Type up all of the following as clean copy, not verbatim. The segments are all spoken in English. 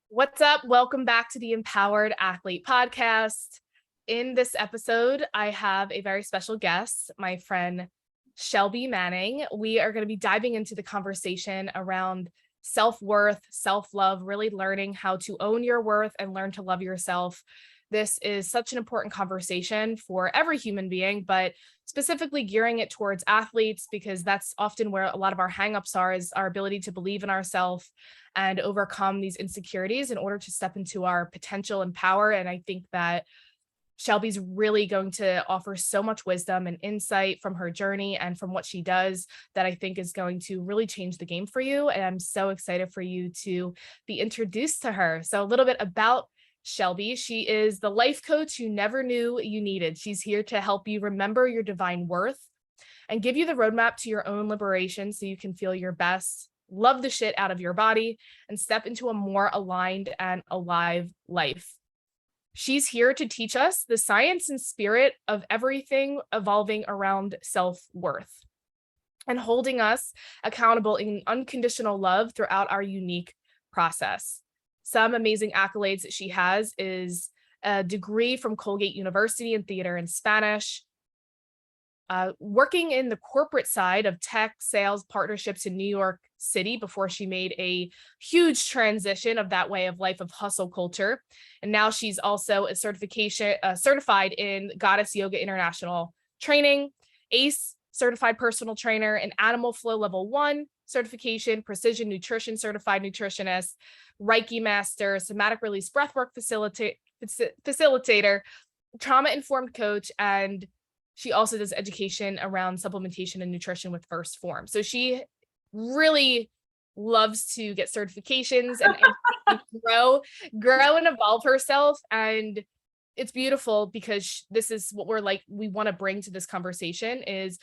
What's up? Welcome back to the Empowered Athlete Podcast. In this episode, I have a very special guest, my friend Shelby Manning. We are going to be diving into the conversation around self-worth, self-love, really learning how to own your worth and learn to love yourself. This is such an important conversation for every human being, but specifically gearing it towards athletes because that's often where a lot of our hangups are, is our ability to believe in ourselves and overcome these insecurities in order to step into our potential and power. And I think that Shelby's really going to offer so much wisdom and insight from her journey and from what she does that I think is going to really change the game for you. And I'm so excited for you to be introduced to her. So a little bit about Shelby. She is the life coach you never knew you needed. She's here to help you remember your divine worth and give you the roadmap to your own liberation so you can feel your best, love the shit out of your body, and step into a more aligned and alive life. She's here to teach us the science and spirit of everything evolving around self-worth and holding us accountable in unconditional love throughout our unique process. Some amazing accolades that she has is a degree from Colgate University in theater and Spanish, working in the corporate side of tech sales partnerships in New York City before she made a huge transition of that way of life of hustle culture. And now she's also a certified in Goddess Yoga International training, ACE certified personal trainer, and Animal Flow Level 1 certification, precision nutrition certified nutritionist, Reiki master, somatic release breathwork facilitator, trauma informed coach, and she also does education around supplementation and nutrition with First Form. So she really loves to get certifications and grow and evolve herself. And it's beautiful because this is what we want to bring to this conversation is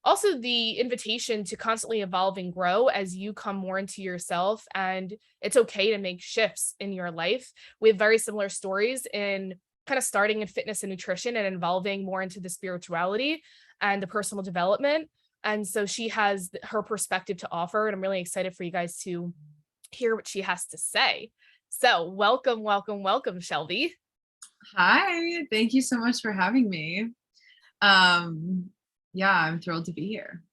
also the invitation to constantly evolve and grow as you come more into yourself. And it's okay to make shifts in your life. We have very similar stories in kind of starting in fitness and nutrition and evolving more into the spirituality and the personal development. And so she has her perspective to offer, and I'm really excited for you guys to hear what she has to say. So welcome, Shelby. Hi, thank you so much for having me. Yeah, I'm thrilled to be here.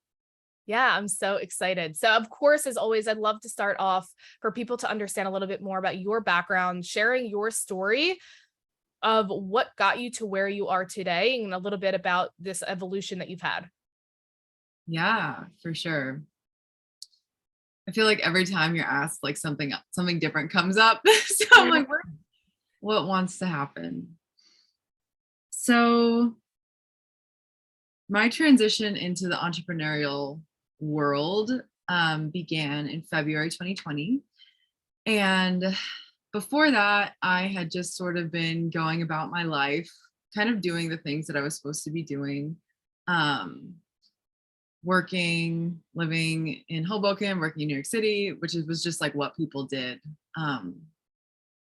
Yeah, I'm so excited. So of course, as always, I'd love to start off for people to understand a little bit more about your background, sharing your story of what got you to where you are today and a little bit about this evolution that you've had. Yeah, for sure. I feel like every time you're asked, like something different comes up. So I'm like, what wants to happen? So my transition into the entrepreneurial world began in February 2020. And before that, I had just sort of been going about my life, kind of doing the things that I was supposed to be doing. Working, living in Hoboken, working in New York City, which was just like what people did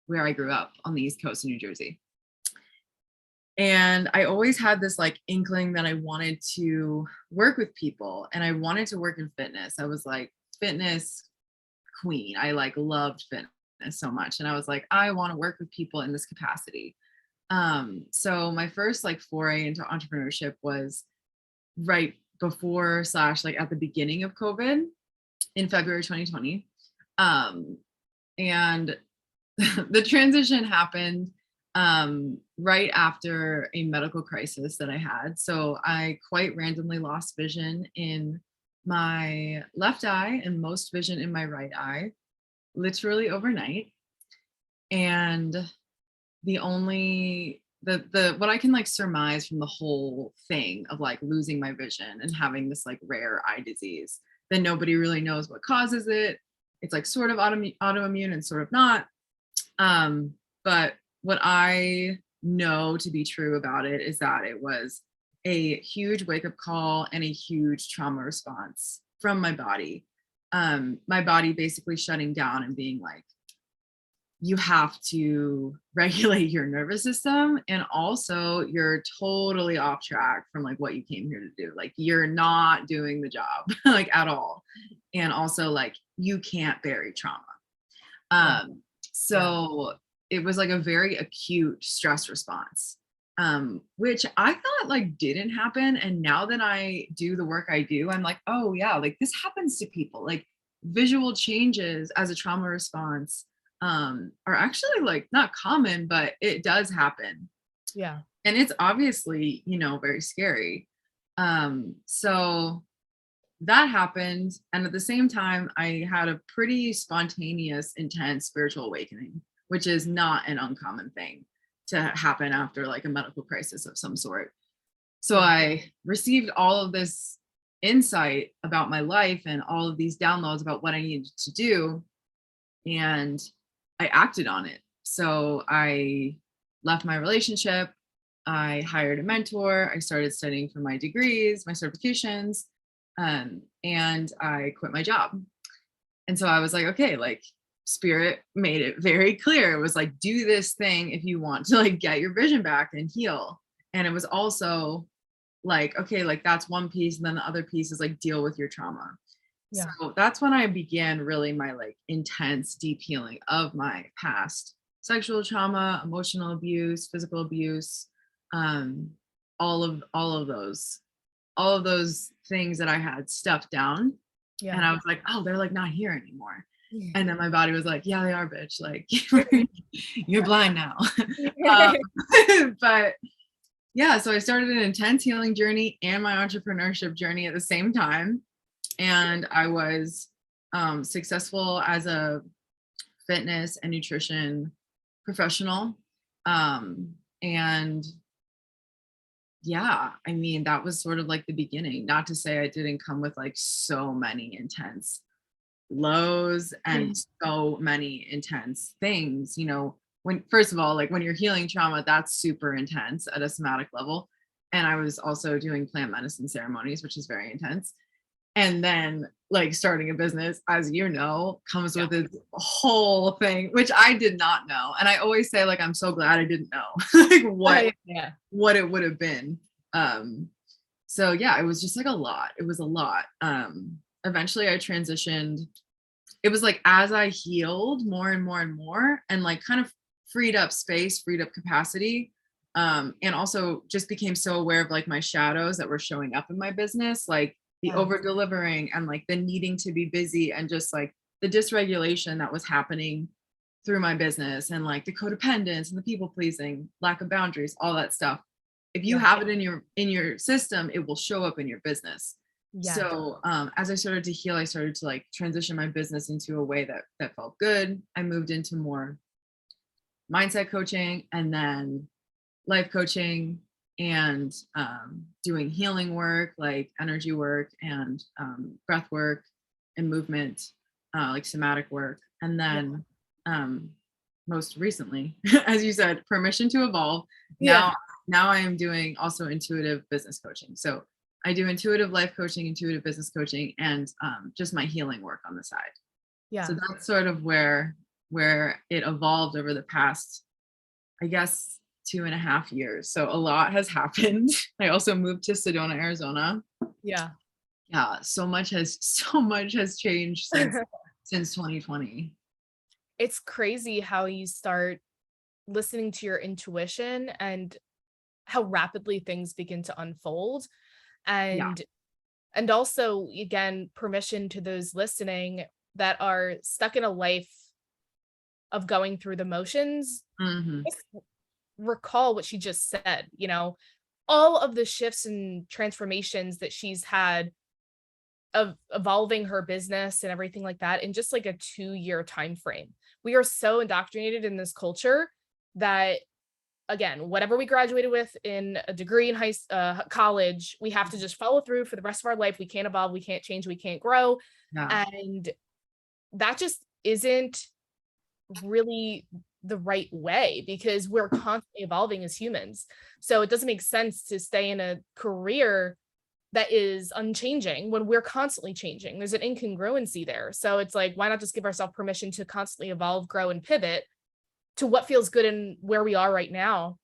where I grew up on the East Coast in New Jersey. And I always had this like inkling that I wanted to work with people and I wanted to work in fitness. I was like fitness queen. I like loved fitness so much. And I was like, I want to work with people in this capacity. So my first like foray into entrepreneurship was right before / like at the beginning of COVID in February 2020. And the transition happened right after a medical crisis that I had. So I quite randomly lost vision in my left eye and most vision in my right eye, literally overnight. And the only what I can like surmise from the whole thing of like losing my vision and having this like rare eye disease that nobody really knows what causes it. It's like sort of autoimmune and sort of not. But what I know to be true about it is that it was a huge wake-up call and a huge trauma response from my body. My body basically shutting down and being like, you have to regulate your nervous system, and also you're totally off track from like what you came here to do. Like you're not doing the job like at all. And also like you can't bury trauma. So it was like a very acute stress response, which I thought like didn't happen. And now that I do the work I do, I'm like, oh yeah, like this happens to people. Like visual changes as a trauma response are actually like not common, but it does happen. Yeah. And it's obviously, very scary. So that happened. And at the same time, I had a pretty spontaneous, intense spiritual awakening, which is not an uncommon thing to happen after like a medical crisis of some sort. So Yeah. I received all of this insight about my life and all of these downloads about what I needed to do. And I acted on it. So I left my relationship. I hired a mentor. I started studying for my degrees, my certifications, and I quit my job. And so I was like, okay, like spirit made it very clear. It was like, do this thing if you want to like get your vision back and heal. And it was also like, okay, like that's one piece. And then the other piece is like deal with your trauma. Yeah. So that's when I began really my like intense, deep healing of my past sexual trauma, emotional abuse, physical abuse, um, all of those things that I had stuffed down. Yeah. And I was like, oh, they're like not here anymore. And then my body was like, yeah, they are, bitch. Like you're blind now. But yeah, so I started an intense healing journey and my entrepreneurship journey at the same time. And I was successful as a fitness and nutrition professional. And yeah, I mean, that was sort of like the beginning. Not to say I didn't come with like so many intense lows and so many intense things, when first of all, like when you're healing trauma, that's super intense at a somatic level. And I was also doing plant medicine ceremonies, which is very intense. And then like starting a business, as you know, comes with its whole thing, which I did not know. And I always say like I'm so glad I didn't know like what it would have been. So yeah, it was just like a lot. It was a lot. Eventually I transitioned. It was like as I healed more and more and more and like kind of freed up space, freed up capacity. And also just became so aware of like my shadows that were showing up in my business, like the over delivering and like the needing to be busy and just like the dysregulation that was happening through my business and like the codependence and the people pleasing, lack of boundaries, all that stuff. If you have it in your system, it will show up in your business. So as I started to heal, I started to like transition my business into a way that felt good. I moved into more mindset coaching and then life coaching and doing healing work like energy work and breath work and movement, like somatic work. And then most recently, as you said, permission to evolve. Now I am doing also intuitive business coaching. So I do intuitive life coaching, intuitive business coaching, and just my healing work on the side. So that's sort of where it evolved over the past, I guess, 2.5 years. So a lot has happened. I also moved to Sedona, Arizona. Yeah. So much has changed since 2020. It's crazy how you start listening to your intuition and how rapidly things begin to unfold. And also, again, permission to those listening that are stuck in a life of going through the motions. Just recall what she just said, all of the shifts and transformations that she's had of evolving her business and everything like that in just like a 2-year time frame. We are so indoctrinated in this culture that, again, whatever we graduated with in a degree in college, we have to just follow through for the rest of our life. We can't evolve, we can't change, we can't grow. And that just isn't really the right way because we're constantly evolving as humans. So it doesn't make sense to stay in a career that is unchanging when we're constantly changing. There's an incongruency there. So it's like, why not just give ourselves permission to constantly evolve, grow, and pivot to what feels good and where we are right now.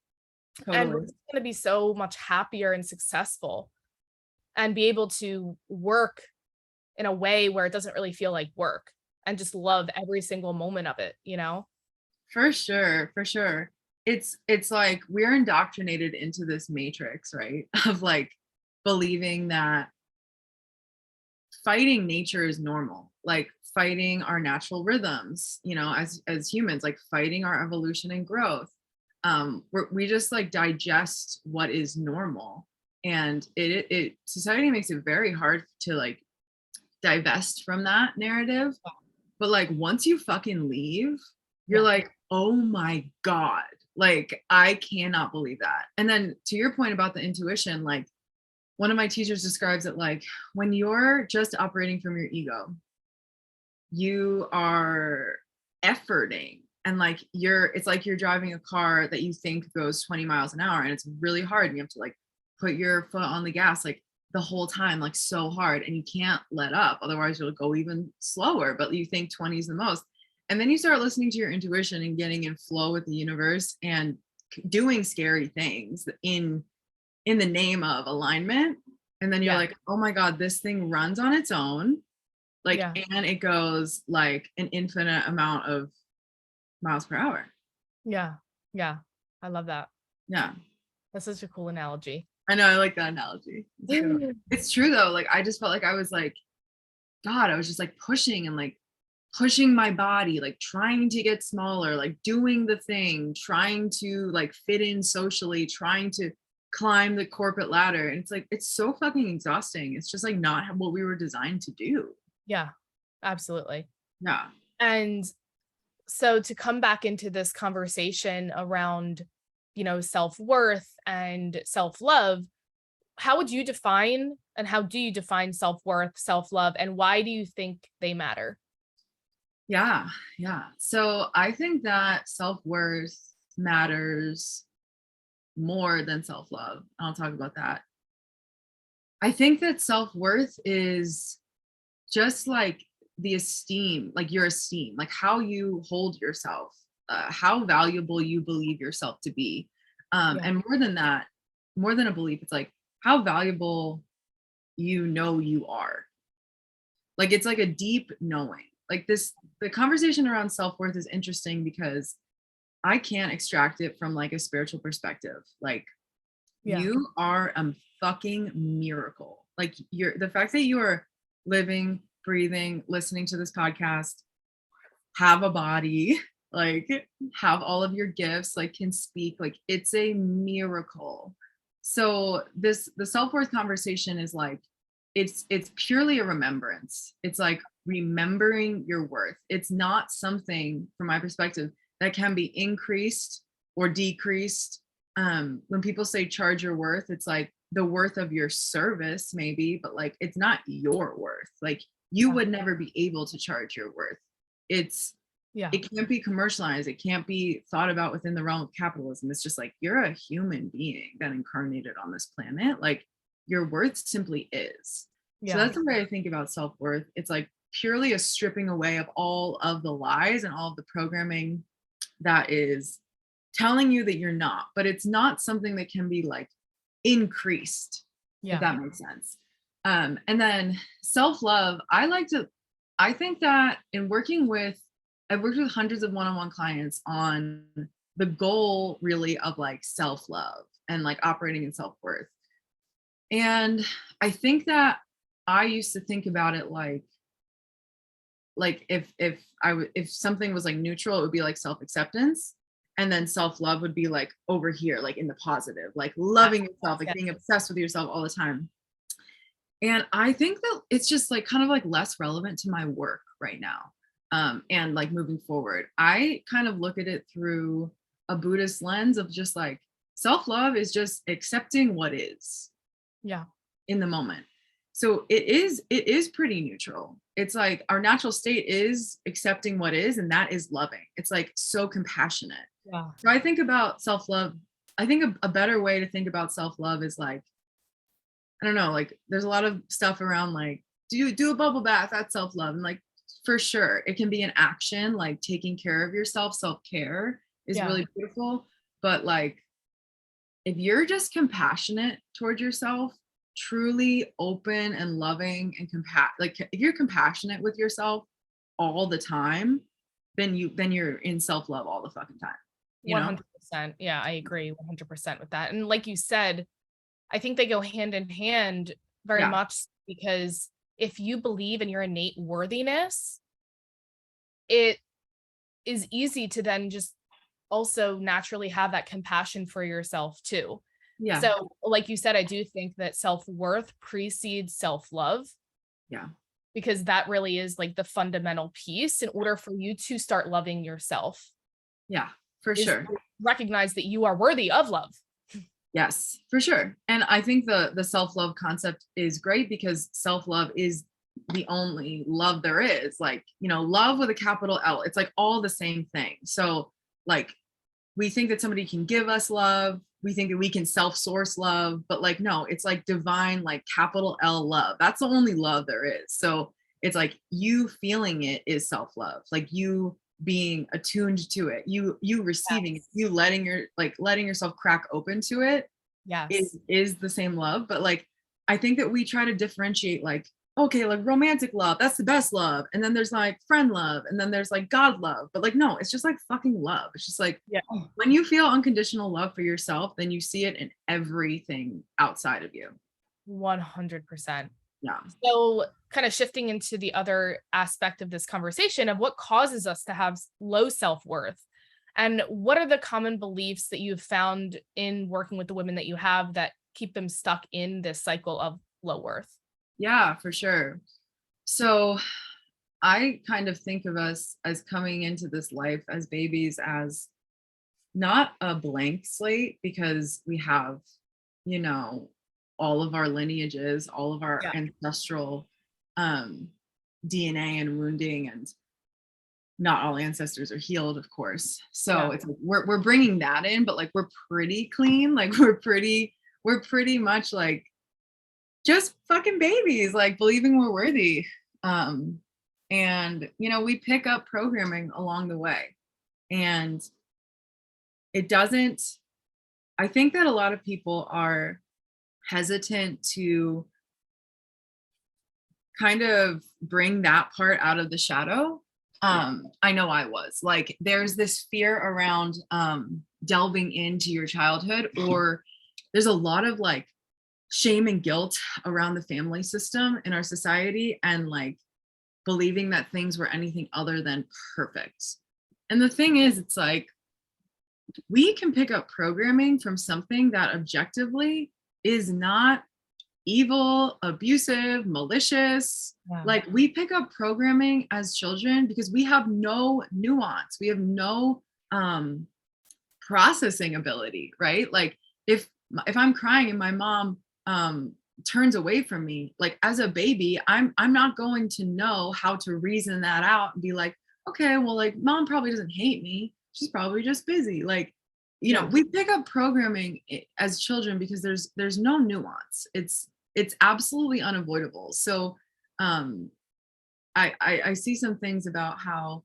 And we're going to be so much happier and successful and be able to work in a way where it doesn't really feel like work and just love every single moment of it, For sure, for sure. It's like we're indoctrinated into this matrix, right? Of like believing that fighting nature is normal, like fighting our natural rhythms, as humans, like fighting our evolution and growth. We just like digest what is normal, and it society makes it very hard to like divest from that narrative. But like once you fucking leave, you're Yeah. like, oh my God, like I cannot believe that. And then to your point about the intuition, like one of my teachers describes it like when you're just operating from your ego, you are efforting, and like it's like you're driving a car that you think goes 20 miles an hour, and it's really hard, and you have to like put your foot on the gas like the whole time, like so hard, and you can't let up, otherwise you'll go even slower, but you think 20 is the most. And then you start listening to your intuition and getting in flow with the universe and doing scary things in the name of alignment. And then you're Yeah. like, oh my God, this thing runs on its own, like, Yeah. and it goes like an infinite amount of miles per hour. Yeah. Yeah. I love that. Yeah. That's such a cool analogy. I know. I like that analogy. It's a good one. It's true though. Like, I just felt like I was like, God, I was just like pushing and like pushing my body, like trying to get smaller, like doing the thing, trying to like fit in socially, trying to climb the corporate ladder. And it's like, it's so fucking exhausting. It's just like not what we were designed to do. Yeah, absolutely. Yeah. And so to come back into this conversation around, self-worth and self-love, how would you define and how do you define self-worth, self-love, and why do you think they matter? Yeah. Yeah. So I think that self-worth matters more than self-love. I'll talk about that. I think that self-worth is just like the esteem, like your esteem, like how you hold yourself, how valuable you believe yourself to be. Yeah. And more than that, more than a belief, it's like how valuable you are. Like it's like a deep knowing. Like the conversation around self-worth is interesting because I can't extract it from like a spiritual perspective. Like Yeah. you are a fucking miracle. Like the fact that you are living, breathing, listening to this podcast, have a body, like have all of your gifts, like can speak, like it's a miracle. So the self-worth conversation is like it's purely a remembrance. It's like remembering your worth. It's not something from my perspective that can be increased or decreased. When people say charge your worth, it's like the worth of your service maybe, but like it's not your worth. Like you Yeah. would never be able to charge your worth. it's Yeah. it can't be commercialized. It can't be thought about within the realm of capitalism. It's just like you're a human being that incarnated on this planet. Like your worth simply is. So Yeah. that's the way I think about self-worth. It's like purely a stripping away of all of the lies and all of the programming that is telling you that you're not, but it's not something that can be like increased, if Yeah. that makes sense. And then self-love, I think that I've worked with hundreds of one-on-one clients on the goal really of like self-love and like operating in self-worth. And I think that I used to think about it like if something was like neutral, it would be like self-acceptance. And then self-love would be like over here, like in the positive, like loving yourself, like Yeah. being obsessed with yourself all the time. And I think that it's just like kind of like less relevant to my work right now. And like moving forward, I kind of look at it through a Buddhist lens of just like self-love is just accepting what is Yeah. in the moment. So it is pretty neutral. It's like our natural state is accepting what is, and that is loving. It's like so compassionate. Yeah. So I think about self-love. I think a better way to think about self-love is like, I don't know, like there's a lot of stuff around like do a bubble bath, that's self-love. And like for sure it can be an action, like taking care of yourself. Self-care is Yeah. really beautiful. But like if you're just compassionate toward yourself, truly open and loving and like if you're compassionate with yourself all the time, then you're in self-love all the fucking time, you know? 100%. Yeah, I agree 100% with that. And like you said, I think they go hand in hand very Yeah. much, because if you believe in your innate worthiness, it is easy to then just also naturally have that compassion for yourself too. Yeah. So, like you said, I do think that self-worth precedes self-love, Yeah. because that really is like the fundamental piece in order for you to start loving yourself, Yeah, for is sure. to recognize that you are worthy of love. Yes, for sure. And I think the self-love concept is great because self-love is the only love there is. Like, love with a capital L. It's like all the same thing. So like we think that somebody can give us love. We think that we can self-source love, but like no, it's like divine, like capital L love. That's the only love there is. So it's like you feeling it is self-love. Like you being attuned to it, you receiving it, you letting yourself crack open to it Yes. is the same love. But like I think that we try to differentiate, like, okay, like romantic love, that's the best love, and then there's like friend love, and then there's like God love. But like no, it's just like fucking love. It's just like Yeah. when you feel unconditional love for yourself, then you see it in everything outside of you. 100%. Yeah. So, kind of shifting into the other aspect of this conversation of what causes us to have low self-worth, and what are the common beliefs that you've found in working with the women that you have that keep them stuck in this cycle of low worth? Yeah, for sure. So I kind of think of us as coming into this life as babies as not a blank slate, because we have, you know, all of our lineages, all of our Yeah. ancestral um, DNA and wounding, and not all ancestors are healed, of course. So Yeah. it's like we're bringing that in, but like we're pretty clean, like we're pretty much like just fucking babies, like believing we're worthy. Um, and we pick up programming along the way, and it doesn't. I think that a lot of people are hesitant to kind of bring that part out of the shadow. I know I was like, there's this fear around delving into your childhood, or there's a lot of like shame and guilt around the family system in our society, and like believing that things were anything other than perfect. And the thing is, it's like we can pick up programming from something that objectively is not evil, abusive, malicious. Yeah. Like we pick up programming as children because we have no nuance. We have no processing ability, right? Like if I'm crying and my mom turns away from me, like as a baby, I'm not going to know how to reason that out and be like, okay, well, like mom probably doesn't hate me. She's probably just busy. Like, Yeah. we pick up programming as children because there's no nuance. It's absolutely unavoidable. So um I see some things about how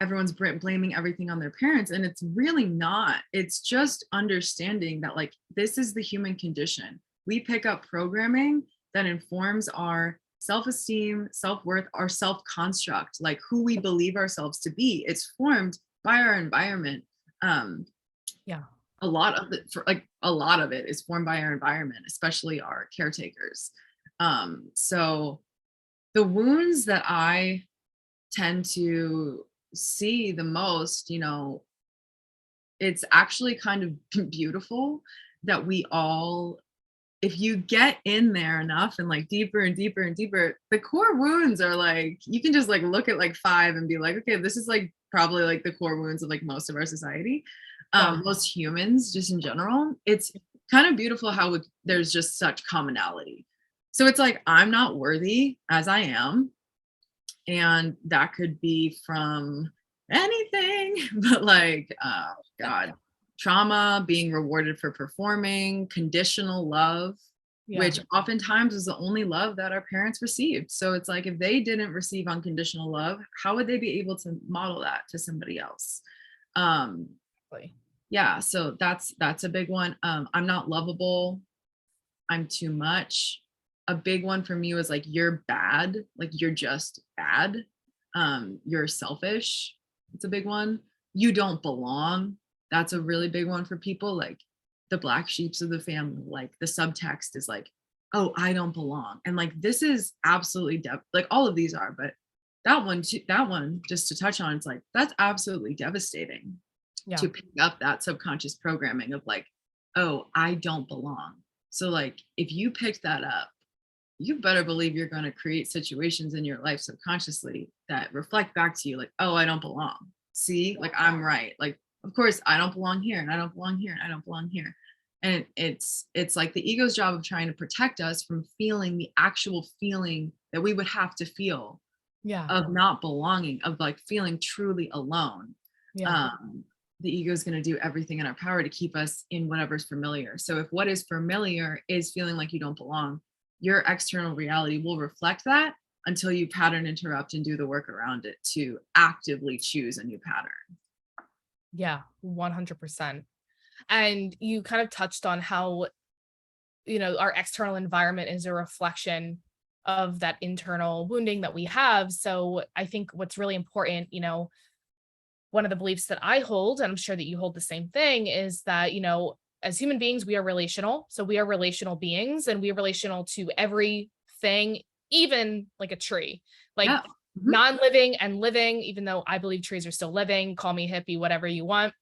everyone's blaming everything on their parents, and it's really not. It's just understanding that like this is the human condition. We pick up programming that informs our self-esteem, self-worth, our self-construct, like who we believe ourselves to be. It's formed by our environment. um Yeah. a lot of it is formed by our environment, especially our caretakers. So the wounds that I tend to see the most, it's actually kind of beautiful that we all, if you get in there enough and like deeper and deeper and deeper, the core wounds are like, you can just like look at like 5 and be like, okay, this is like probably like the core wounds of like most of our society, Yeah. most humans just in general. It's kind of beautiful how there's just such commonality. So it's like, I'm not worthy as I am, and that could be from anything but like god, trauma, being rewarded for performing, conditional love, Yeah. which oftentimes is the only love that our parents received. So it's like if they didn't receive unconditional love, how would they be able to model that to somebody else? um Exactly. yeah, so that's a big one. I'm not lovable, I'm too much. A big one for me was like, you're bad, like you're just bad. you're selfish. It's a big one. You don't belong. That's a really big one for people, like the black sheeps of the family. Like the subtext is like, oh, I don't belong. And like this is absolutely like all of these are, but that one just to touch on, it's like that's absolutely devastating Yeah. to pick up that subconscious programming of like, oh, I don't belong. So like if you pick that up, you better believe you're going to create situations in your life subconsciously that reflect back to you like, oh, I don't belong. See, like I'm right. Like, of course, I don't belong here and I don't belong here and I don't belong here. And it's like the ego's job of trying to protect us from feeling the actual feeling that we would have to feel Yeah. of not belonging, of like feeling truly alone. Yeah. The ego is going to do everything in our power to keep us in whatever's familiar. So if what is familiar is feeling like you don't belong, your external reality will reflect that until you pattern interrupt and do the work around it to actively choose a new pattern. Yeah. 100%. And you kind of touched on how, our external environment is a reflection of that internal wounding that we have. So I think what's really important, one of the beliefs that I hold, and I'm sure that you hold the same thing, is that, as human beings, we are relational. So we are relational beings and we are relational to everything, even like a tree, like Yeah. Mhm. non-living and living, even though I believe trees are still living. Call me hippie, whatever you want.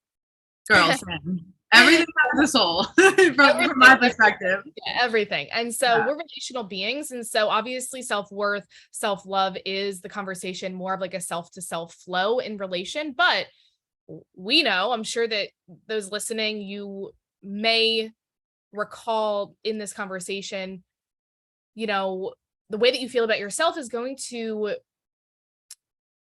Girl, same. Everything has a soul from my perspective. Yeah, everything. And so Yeah. we're relational beings. And so obviously self-worth, self-love is the conversation more of like a self to self flow in relation. But we know, I'm sure that those listening, you may recall in this conversation, the way that you feel about yourself is going to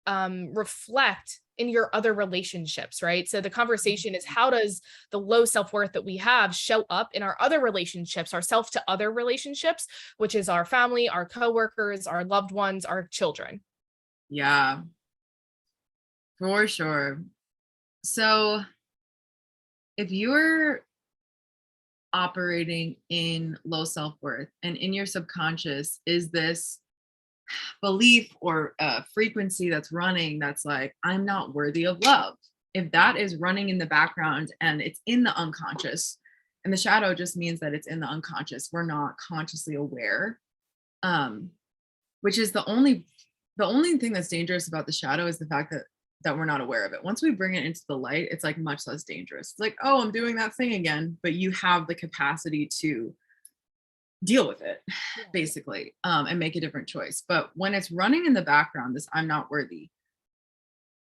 reflect in your other relationships, right? So the conversation is, how does the low self-worth that we have show up in our other relationships, our self to other relationships, which is our family, our coworkers, our loved ones, our children. Yeah, for sure. So if you're operating in low self-worth and in your subconscious is this belief or frequency that's running that's like, I'm not worthy of love. If that is running in the background and it's in the unconscious, and the shadow just means that it's in the unconscious, we're not consciously aware, which is the only thing that's dangerous about the shadow is the fact that we're not aware of it. Once we bring it into the light, it's like much less dangerous. It's like, oh, I'm doing that thing again, but you have the capacity to deal with it basically, and make a different choice. But when it's running in the background, this I'm not worthy,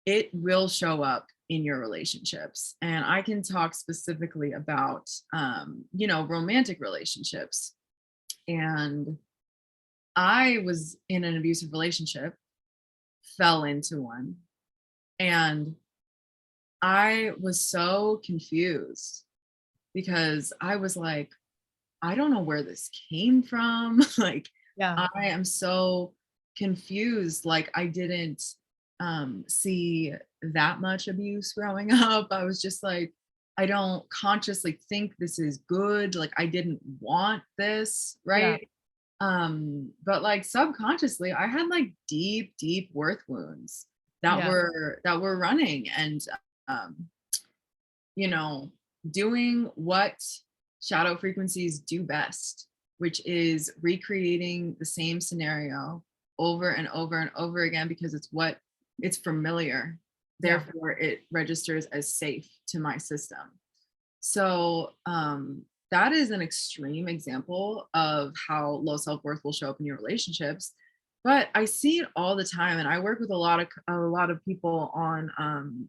it will show up in your relationships. And I can talk specifically about romantic relationships. And I was in an abusive relationship, fell into one, and I was so confused because I was like, I don't know where this came from. Like, Yeah. I am so confused. Like, I didn't see that much abuse growing up. I was just like, I don't consciously think this is good. Like, I didn't want this, Yeah. right? But like subconsciously, I had like deep, deep worth wounds that Yeah. were running, and um, you know, doing what shadow frequencies do best, which is recreating the same scenario over and over and over again because it's familiar. Yeah. Therefore, it registers as safe to my system. So that is an extreme example of how low self-worth will show up in your relationships. But I see it all the time, and I work with a lot of people on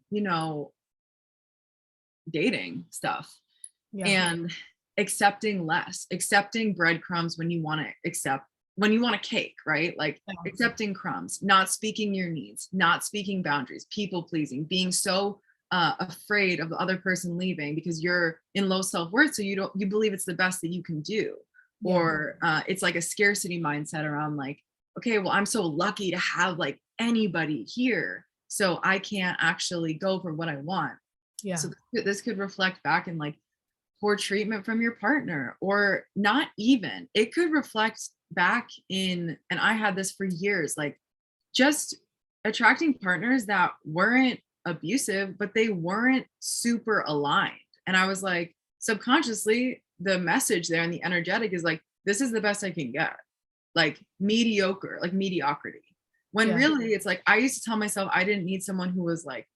dating stuff, Yeah. and accepting less, accepting breadcrumbs when you want a cake, right? Like Yeah. accepting crumbs, not speaking your needs, not speaking boundaries, people pleasing, being so afraid of the other person leaving because you're in low self-worth, so you believe it's the best that you can do. Yeah. Or it's like a scarcity mindset around like, okay, well, I'm so lucky to have like anybody here, so I can't actually go for what I want. Yeah. So this could reflect back in like poor treatment from your partner, or not even. It could reflect back in, and I had this for years, like just attracting partners that weren't abusive, but they weren't super aligned. And I was like, subconsciously, the message there and the energetic is like, this is the best I can get. Like mediocre, like mediocrity. When Yeah. really it's like, I used to tell myself I didn't need someone who was like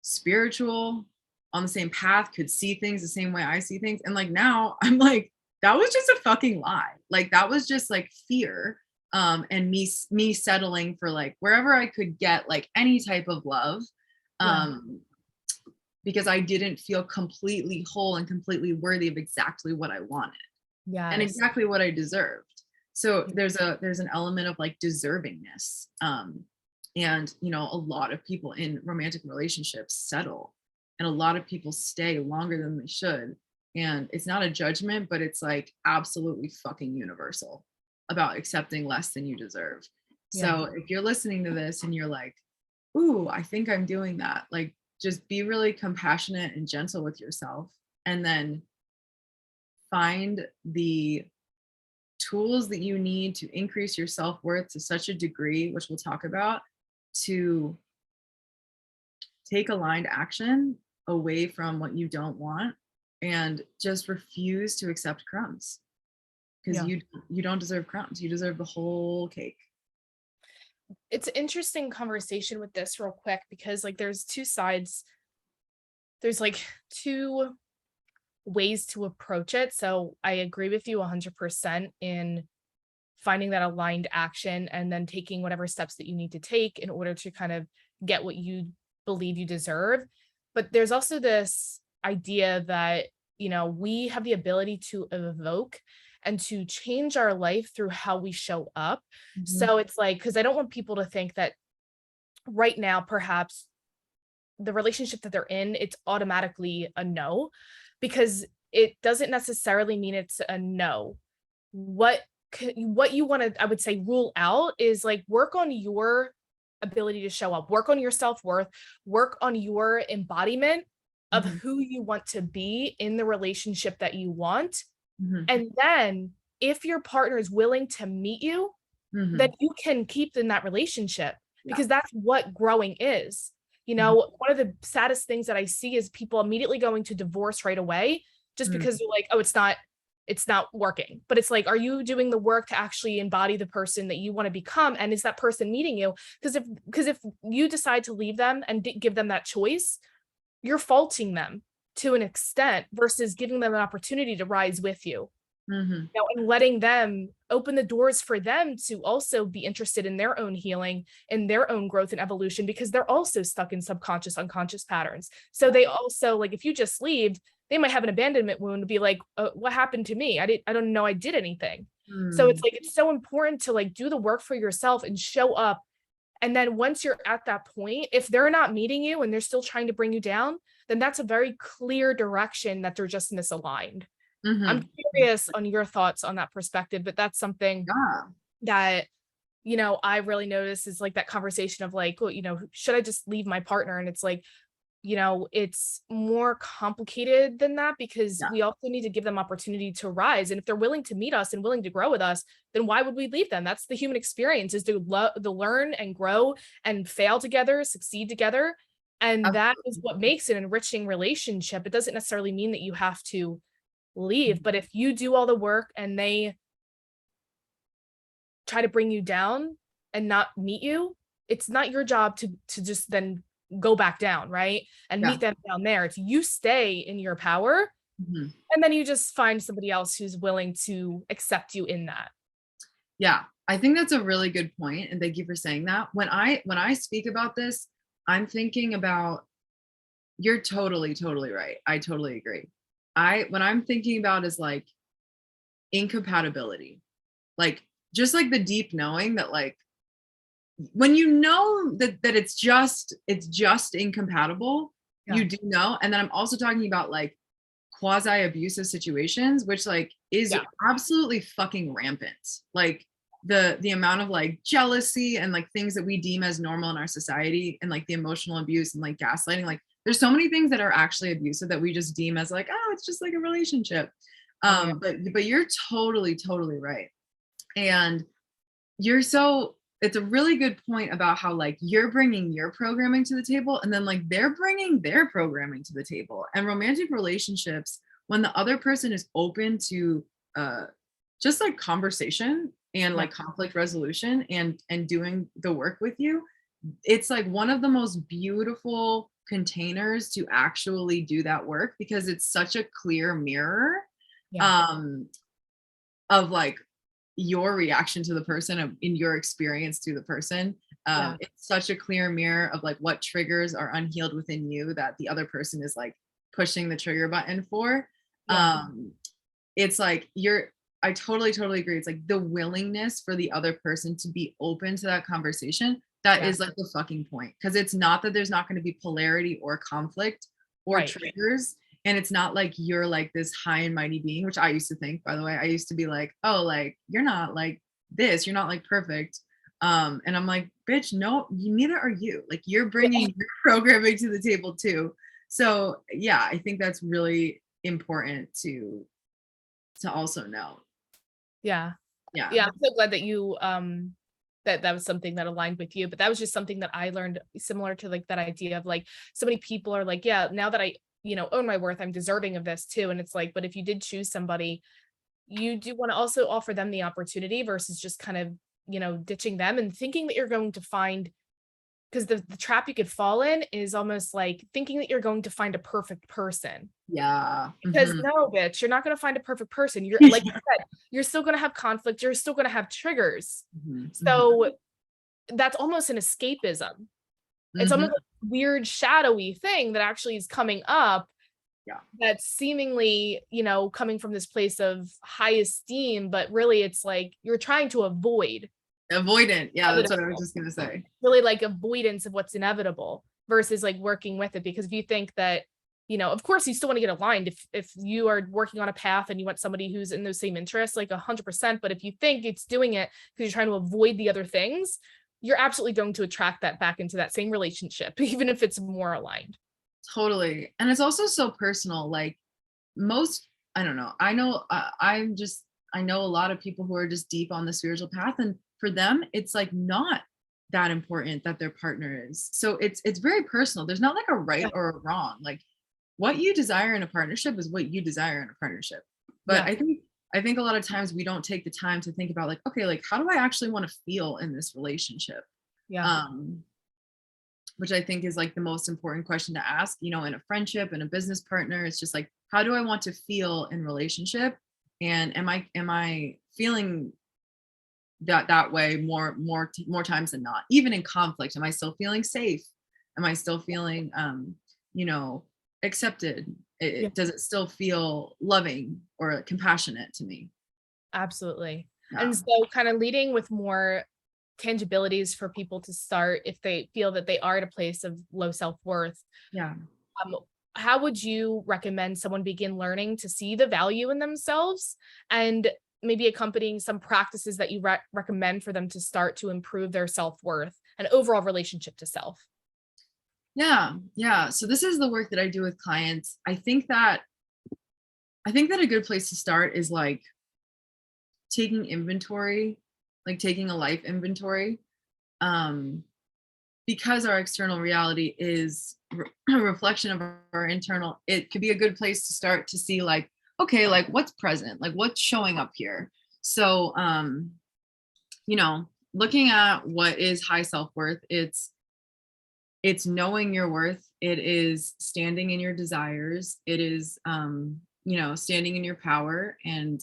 spiritual, on the same path, could see things the same way I see things. And like now I'm like, that was just a fucking lie. Like that was just like fear. And me settling for like wherever I could get like any type of love. Yeah. Because I didn't feel completely whole and completely worthy of exactly what I wanted and Yes. exactly what I deserved. So there's an element of like deservingness. And you know, a lot of people in romantic relationships settle, and a lot of people stay longer than they should. And it's not a judgment, but it's like absolutely fucking universal about accepting less than you deserve. Yeah. So if you're listening to this and you're like, ooh, I think I'm doing that, like just be really compassionate and gentle with yourself, and then find the tools that you need to increase your self-worth to such a degree, which we'll talk about, to take aligned action away from what you don't want and just refuse to accept crumbs, because Yeah. you don't deserve crumbs. You deserve the whole cake. It's an interesting conversation with this real quick because like there's two sides. There's like two ways to approach it. So I agree with you 100% in finding that aligned action and then taking whatever steps that you need to take in order to kind of get what you believe you deserve. But there's also this idea that, you know, we have the ability to evoke and to change our life through how we show up. Mhm. So it's like, because I don't want people to think that right now, perhaps the relationship that they're in, it's automatically a no, because it doesn't necessarily mean it's a no. What what you want to, I would say, rule out is like work on your ability to show up, work on your self-worth, work on your embodiment of Mhm. who you want to be in the relationship that you want. Mhm. And then if your partner is willing to meet you, then Mhm. you can keep in that relationship, Yeah. because that's what growing is. You Mhm. know, one of the saddest things that I see is people immediately going to divorce right away just Mhm. because they're like, oh, it's not working. But it's like, are you doing the work to actually embody the person that you want to become? And is that person meeting you? Because if you decide to leave them and give them that choice, you're faulting them to an extent versus giving them an opportunity to rise with you. Mhm. You know, and letting them open the doors for them to also be interested in their own healing and their own growth and evolution, because they're also stuck in subconscious, unconscious patterns. So they also, like, if you just leave, they might have an abandonment wound to be like, what happened to me? I don't know I did anything. So it's Mm. like, it's so important to like do the work for yourself and show up. And then once you're at that point, if they're not meeting you and they're still trying to bring you down, then that's a very clear direction that they're just misaligned. I'm Mhm. curious on your thoughts on that perspective, but that's something Yeah. that, you know, I really notice is like that conversation of like, well, you know, should I just leave my partner? And it's like, you know, it's more complicated than that, because Yeah. we also need to give them opportunity to rise. And if they're willing to meet us and willing to grow with us, then why would we leave them? That's the human experience, is to learn and grow and fail together, succeed together. And that is Absolutely. what makes an enriching relationship. It doesn't necessarily mean that you have to leave, Mhm. but if you do all the work and they try to bring you down and not meet you, it's not your job to just then go back down, right? And Yeah. meet them down there. It's you stay in your power, Mhm. and then you just find somebody else who's willing to accept you in that. Yeah, I think that's a really good point, and thank you for saying that. When I speak about this, I'm thinking about, you're totally right. I totally agree. I What I'm thinking about is like incompatibility. Like just like the deep knowing that like when you know that it's just incompatible, Yeah. you do know. And then I'm also talking about like quasi abusive situations, which like is Yeah. absolutely fucking rampant. Like the amount of like jealousy and like things that we deem as normal in our society, and like the emotional abuse and like gaslighting, like there's so many things that are actually abusive that we just deem as like, oh, it's just like a relationship. Oh yeah. But you're totally right. And you're so it's a really good point about how like you're bringing your programming to the table, and then like they're bringing their programming to the table. And romantic relationships, when the other person is open to just like conversation and Yeah. like conflict resolution and doing the work with you, it's like one of the most beautiful containers to actually do that work, because it's such a clear mirror Yeah. um of like your reaction to the person, in your experience to the person. Yeah. It's such a clear mirror of like what triggers are unhealed within you that the other person is like pushing the trigger button for. Yeah. It's like I totally agree. It's like the willingness for the other person to be open to that conversation. That Yeah. is like the fucking point. Because it's not that there's not going to be polarity or conflict or Right. triggers. And it's not like you're like this high and mighty being, which I used to think, by the way. I used to be like, oh, like you're not like this, you're not like perfect. And I'm like, bitch, no, neither are you. Like you're bringing your programming to the table too. So yeah, I think that's really important to also know. Yeah. Yeah. Yeah. I'm so glad that you that was something that aligned with you. But that was just something that I learned, similar to like that idea of like so many people are like, yeah, now that I, own my worth, I'm deserving of this too. And it's like, but if you did choose somebody, you do want to also offer them the opportunity versus just kind of, ditching them and thinking that you're going to find, because the trap you could fall in is almost like thinking that you're going to find a perfect person. Yeah. Because Mhm. no, bitch, you're not going to find a perfect person. You're like you said, you're still going to have conflict. You're still going to have triggers. Mhm, mhm, So that's almost an escapism. It's mhm. almost like a weird shadowy thing that actually is coming up, Yeah. that's seemingly, coming from this place of high esteem, but really it's like you're trying to avoid Avoidant. Yeah, that's what I was inevitable, just gonna say. really like avoidance of what's inevitable versus like working with it. Because if you think that, of course you still want to get aligned if you are working on a path and you want somebody who's in those same interests, like 100%. But if you think it's doing it because you're trying to avoid the other things, you're absolutely going to attract that back into that same relationship, even if it's more aligned. Totally. And it's also so personal. Like most, I don't know. I know I know a lot of people who are just deep on the spiritual path, and for them it's like not that important that their partner is. So it's very personal. There's not like a right Yeah. or a wrong. Like what you desire in a partnership is what you desire in a partnership. But Yeah. I think a lot of times we don't take the time to think about like, okay, like how do I actually want to feel in this relationship? Yeah. Um which I think is like the most important question to ask, in a friendship and a business partner. It's just like, how do I want to feel in relationship? And am I feeling that way more times than not? Even in conflict, am I still feeling safe? Am I still feeling you know, accepted? Yeah. Does it still feel loving or compassionate to me? Absolutely. Yeah. And so kind of leading with more tangibilities for people to start if they feel that they are at a place of low self-worth. Yeah. Um, how would you recommend someone begin learning to see the value in themselves, and maybe accompanying some practices that you recommend for them to start to improve their self-worth and overall relationship to self? Yeah. Yeah. So this is the work that I do with clients. I think that a good place to start is like taking inventory, like taking a life inventory, um, because our external reality is a reflection of our internal. It could be a good place to start to see like, okay, like what's present, like what's showing up here. So, you know, looking at what is high self-worth, it's knowing your worth. It is standing in your desires. It is, standing in your power, and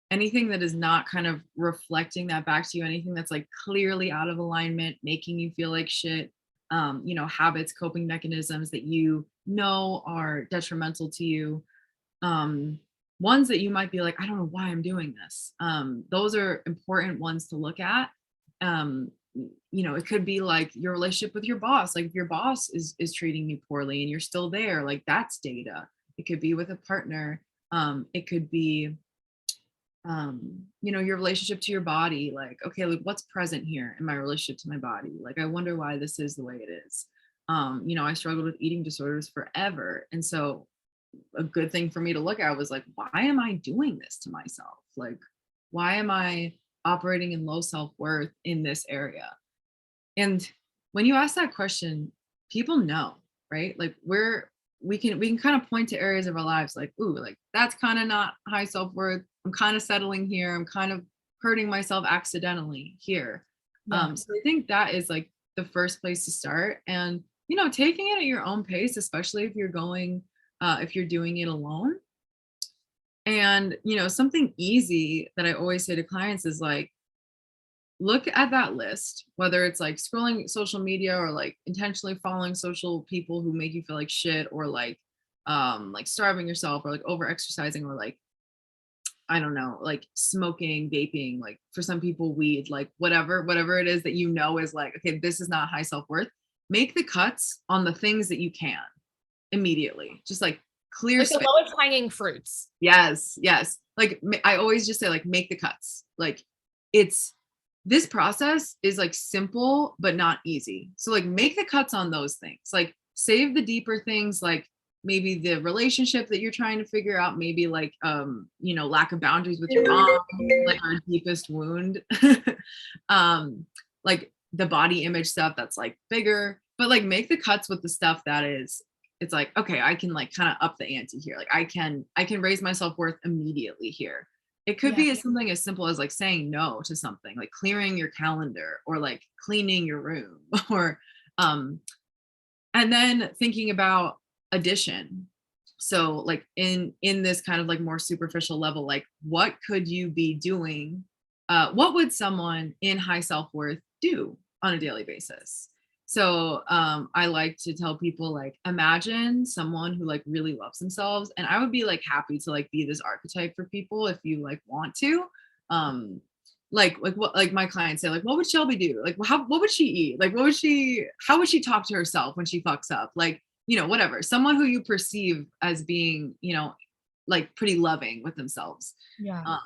anything that is not kind of reflecting that back to you, anything that's like clearly out of alignment, making you feel like shit, habits, coping mechanisms that are detrimental to you, um, ones that you might be like, I don't know why I'm doing this. Those are important ones to look at. Um, it could be like your relationship with your boss. Like if your boss is treating you poorly and you're still there, like that's data. It could be with a partner. It could be your relationship to your body, like, okay, like what's present here in my relationship to my body? Like, I wonder why this is the way it is. I struggled with eating disorders forever. And so a good thing for me to look at was like, why am I doing this to myself? Like, why am I operating in low self-worth in this area? And when you ask that question, people know, right? Like we can kind of point to areas of our lives like, ooh, like that's kind of not high self-worth. I'm kind of settling here. I'm kind of hurting myself accidentally here. Yeah. So I think that is like the first place to start. And taking it at your own pace, especially if if you're doing it alone. And something easy that I always say to clients is like, look at that list, whether it's like scrolling social media or like intentionally following social people who make you feel like shit, or like starving yourself, or like over exercising, or like, I don't know, like smoking, vaping, like for some people weed, like whatever it is that is like, okay, this is not high self-worth. Make the cuts on the things that you can immediately. Just like clear Like the space. lowest hanging fruits. Yes. Like I always just say like make the cuts. Like this process is like simple but not easy. So like make the cuts on those things. Like save the deeper things, like maybe the relationship that you're trying to figure out, maybe like lack of boundaries with your mom, like our deepest wound. Like the body image stuff that's like bigger, but like make the cuts with the stuff that is, it's like, okay, I can like kind of up the ante here. Like I can raise my self-worth immediately here. It could be something as simple as like saying no to something, like clearing your calendar, or like cleaning your room, or and then thinking about addition. So like in this kind of like more superficial level, like what could you be doing? What would someone in high self-worth do on a daily basis? So I like to tell people, like, imagine someone who like really loves themselves, and I would be like happy to like be this archetype for people if you like want to. Like what, like my clients say, like, what would Shelby do? Like, what would she eat? Like, how would she talk to herself when she fucks up? Like, whatever. Someone who you perceive as being, like pretty loving with themselves. Yeah.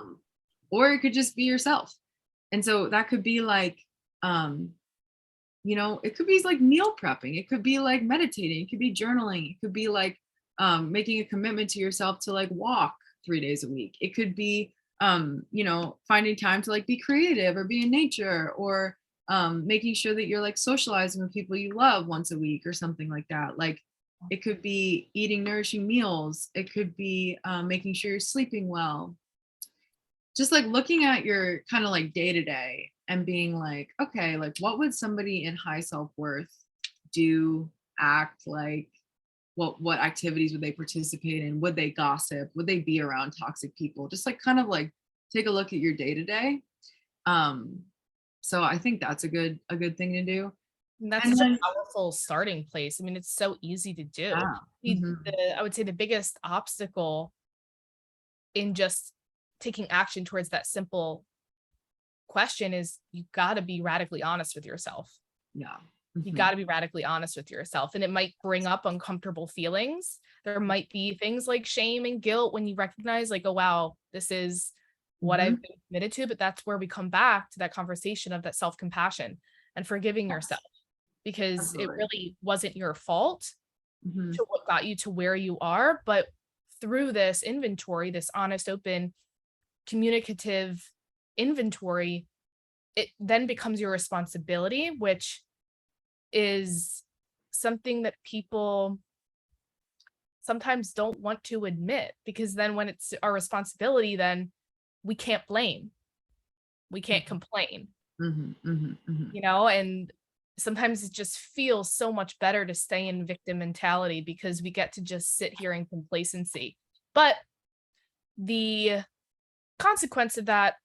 Or it could just be yourself. And so that could be like, it could be like meal prepping. It could be like meditating. It could be journaling. It could be like making a commitment to yourself to like walk 3 days a week. It could be, finding time to like be creative or be in nature, or making sure that you're like socializing with people you love once a week or something like that. Like it could be eating nourishing meals. It could be making sure you're sleeping well. Just like looking at your kind of like day to day and being like, okay, like what would somebody in high self-worth do, act like? What activities would they participate in? Would they gossip? Would they be around toxic people? Just like kind of like take a look at your day to day. So I think that's a good thing to do. And that's And such then, a powerful starting place. I mean, it's so easy to do. mhm. I would say the biggest obstacle in just taking action towards that simple question is you got to be radically honest with yourself. Yeah. You Mhm. got to be radically honest with yourself. And it might bring up uncomfortable feelings. There might be things like shame and guilt when you recognize, like, oh, wow, this is what I've Mhm. been committed to. But that's where we come back to that conversation of that self-compassion and forgiving yourself, because it Absolutely. really wasn't your fault Mhm. to what got you to where you are. But through this inventory, this honest, open, communicative inventory, it then becomes your responsibility, which is something that people sometimes don't want to admit, because then when it's our responsibility, then we can't blame, we can't Mhm. complain, Mhm. Mhm. Mhm. and sometimes it just feels so much better to stay in victim mentality because we get to just sit here in complacency. But the consequence of that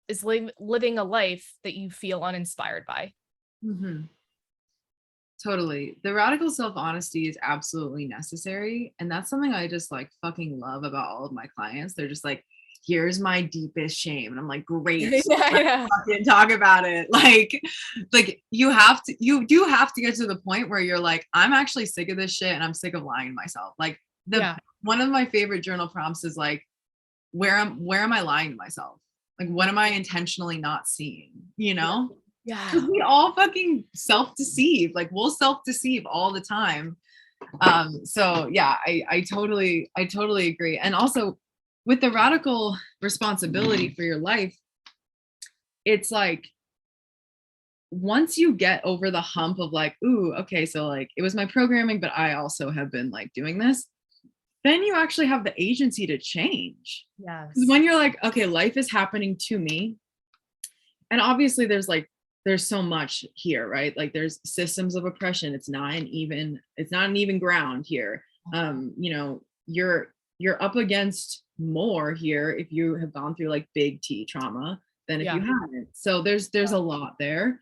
is living a life that you feel uninspired by. Mhm. Totally. The radical self-honesty is absolutely necessary. And that's something I just like fucking love about all of my clients. They're just like, here's my deepest shame. And I'm like, great. Let's Yeah. fucking talk about it. Like you do have to get to the point where you're like, I'm actually sick of this shit and I'm sick of lying to myself. Like Yeah. one of my favorite journal prompts is like, where am I lying to myself? Like what am I intentionally not seeing? Yeah. 'Cause Yeah. we all fucking self-deceive. Like we'll self-deceive all the time. So yeah, I totally agree. And also with the radical responsibility for your life, it's like once you get over the hump of like, ooh, okay, so like it was my programming, but I also have been like doing this, then you actually have the agency to change. Yes. 'Cause when you're like, okay, life is happening to me. And obviously there's so much here, right? Like there's systems of oppression. It's not an even ground here. You know, you're up against more here if you have gone through like big T trauma than if Yeah. you haven't. So there's a lot there.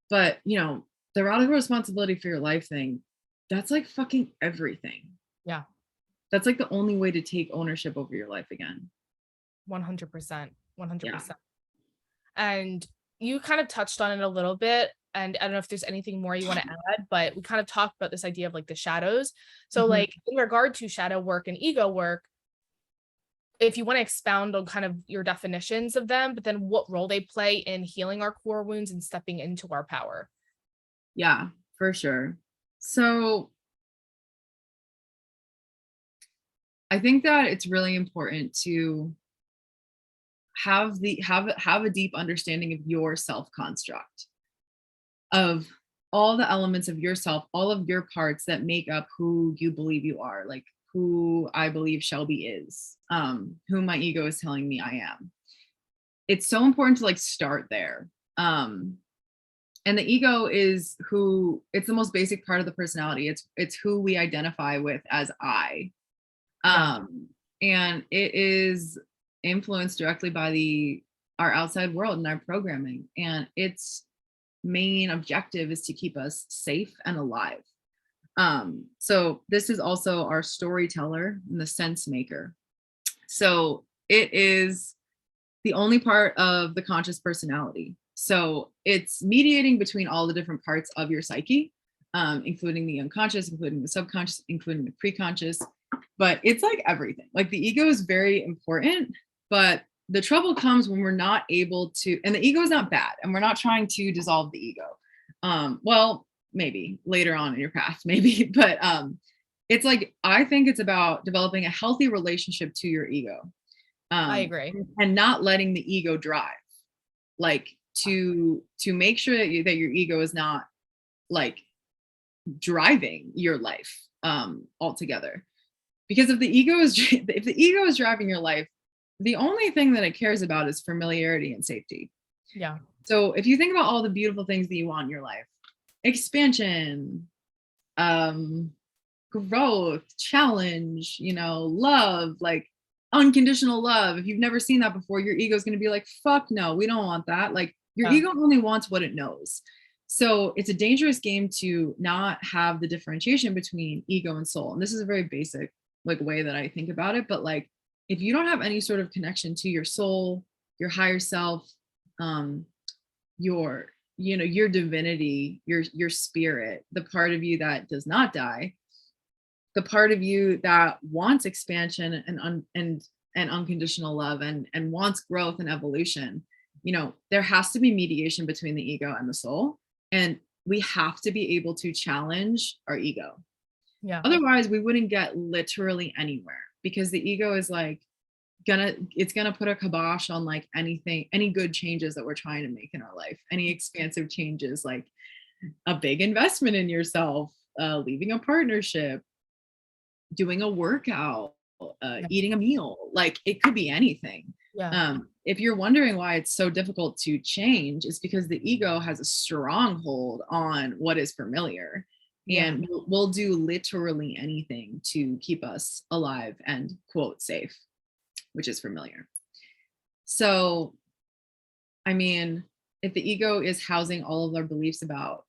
But you know, the radical responsibility for your life thing, that's like fucking everything. Yeah. That's like the only way to take ownership over your life again. 100%. Yeah. 100%. And you kind of touched on it a little bit. And I don't know if there's anything more you want to add, but we kind of talked about this idea of like the shadows. So, Mhm. like, in regard to shadow work and ego work, if you want to expound on kind of your definitions of them, but then what role they play in healing our core wounds and stepping into our power. Yeah, for sure. So I think that it's really important to have a deep understanding of your self construct, of all the elements of yourself, all of your parts that make up who you believe you are, like who I believe Shelby is, who my ego is telling me I am. It's so important to like start there. And the ego is who it's the most basic part of the personality. It's who we identify with as I. Yeah, And it is influenced directly by our outside world and our programming. And its main objective is to keep us safe and alive. So this is also our storyteller and the sense maker. So it is the only part of the conscious personality. So it's mediating between all the different parts of your psyche, including the unconscious, including the subconscious, including the preconscious. But it's like everything. Like the ego is very important, but the trouble comes when we're not able to, and the ego is not bad, and we're not trying to dissolve the ego. Well, maybe later on in your path, maybe, but it's like I think it's about developing a healthy relationship to your ego, I um, agree. and not letting the ego drive, like to make sure that your ego is not like driving your life altogether. Because if the ego is driving your life, the only thing that it cares about is familiarity and safety. Yeah. So if you think about all the beautiful things that you want in your life, expansion, um growth, challenge, you know, love, like unconditional love. If you've never seen that before, your ego is going to be like, fuck no, we don't want that. Like your Yeah. ego only wants what it knows. So it's a dangerous game to not have the differentiation between ego and soul. And this is a very basic like way that I think about it. But like if you don't have any sort of connection to your soul, your higher self, um, your your divinity, your spirit, the part of you that does not die, the part of you that wants expansion and unconditional love and wants growth and evolution, there has to be mediation between the ego and the soul, and we have to be able to challenge our ego. Yeah. Otherwise we wouldn't get literally anywhere, because the ego is like it's gonna put a kibosh on like anything, any good changes that we're trying to make in our life, any expansive changes, like a big investment in yourself, leaving a partnership, doing a workout, Yeah. eating a meal. Like it could be anything. Yeah. If you're wondering why it's so difficult to change, it's because the ego has a stronghold on what is familiar, Yeah. and we'll do literally anything to keep us alive and quote safe, which is familiar. So, I mean, if the ego is housing all of our beliefs about